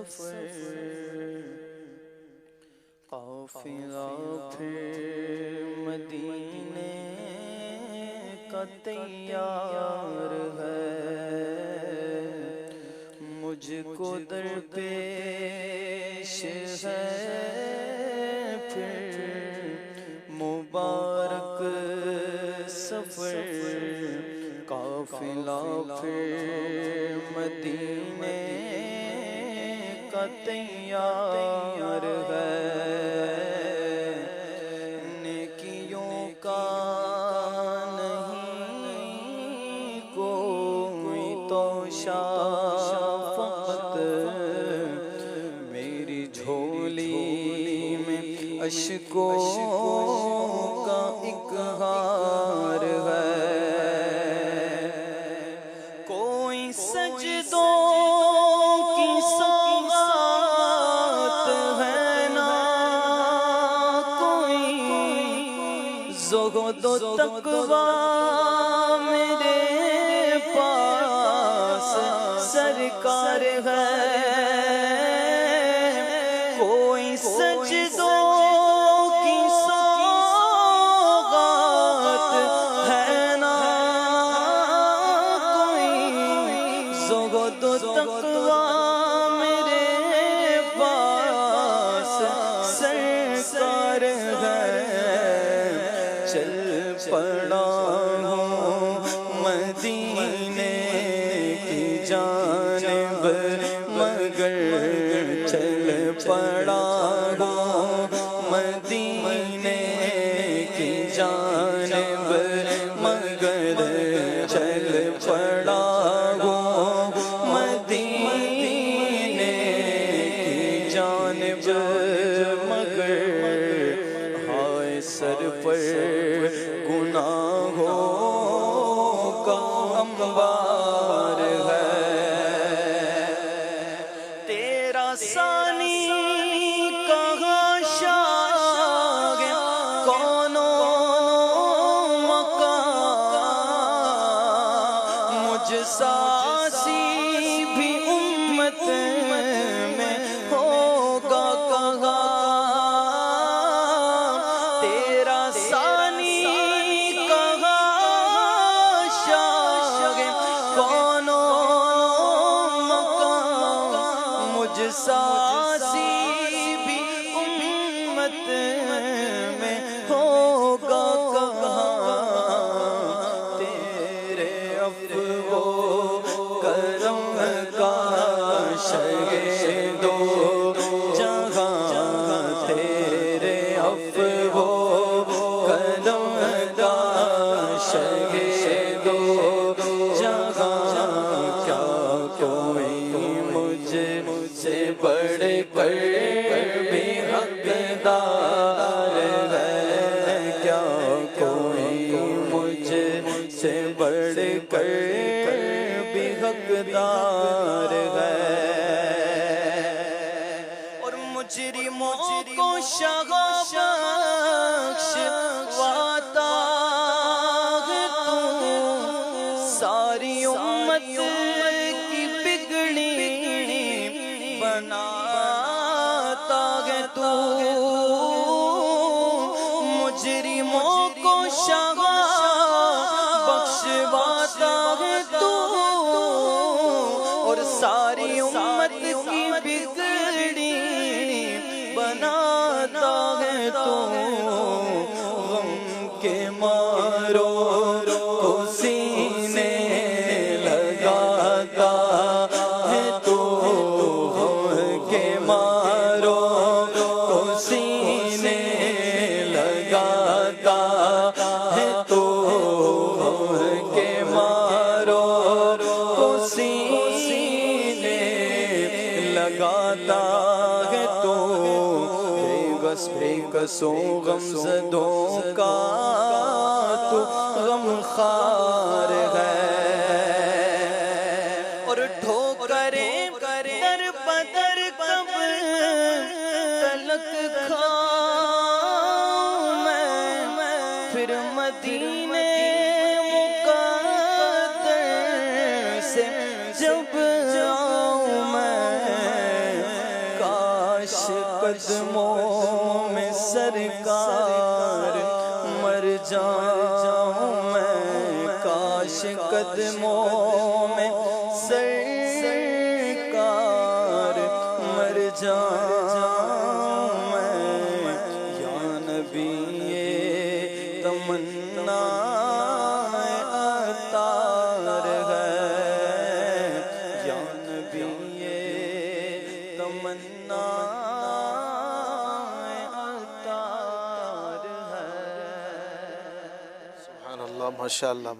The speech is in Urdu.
سفر قافلہ پھر مدینے کا تیار ہے، مجھ کو درپیش ہے پھر مبارک سفر قافلہ پھر مدینے کا تیار ہے، نیکیوں کا نہیں کوئی توشہ، فقط میری جھولی میں اشکوں کا ایک ہار ہے، کوئی سجدوں کی سوغات ہے نا، کوئی زہد و تقویٰ میرے پاس سرکار ہے، کوئی سجدوں کی سوغات ہے نا، کوئی زہد و تقویٰ میرے پاس سرکار ہے، چل پڑا ہوں مدینے کی جانب مگر چل پڑا ہوں مدینے کی جانب مگر چل پڑا ہوں مدینے کی جانب مگر ہائے سر پر گناہوں کا انبار ہے، تیرا ثانی کہاں شاہ کون مقام، مجھ ساسی بھی امت میں ہوگا کہاں، تیرا ثانی کہاں شاہ کون مقام، مجھ ساسی بھی امت میں ہوگا کہاں، تیرے عفو و کرم کا شہید دو جہاں، تیرے عفو و کرم کا شہید دو جہاں، کیا کوئی مجھ سے بڑھ کر بھی حقدار ہے، کیا کوئی مجھ سے بڑھ کر بھی حقدار ہے، اور مجرموں کو شغا بخش واتا ہے تو، ساری امت کی بگڑی بناتا ہے تو، مجرموں کو شغا بخشواتا ہے تو، اور ساری امت کی بگڑی بناتا ہے تو، غم کے مارو کو سینے لگاتا ہے تو، غم کے مارو کو سینے لگاتا ہے تو، غم کے مارو کو سینے لگاتا ہے تو، بے قصوں غمزدوں کا تو غمخوار ہے، اور ٹھوکریں در بدر کب تلک کھاؤں میں، پھر مدینے مقدر سے جب آؤں میں، قدموں میں سرکار مر جاؤں میں، کاش قدموں میں سرکار مر جاؤں میں، یا نبی یہ تمنا عطار ہے، یا نبی یہ تمنا عطار ہے۔ سبحان اللہ، ماشاء اللہ۔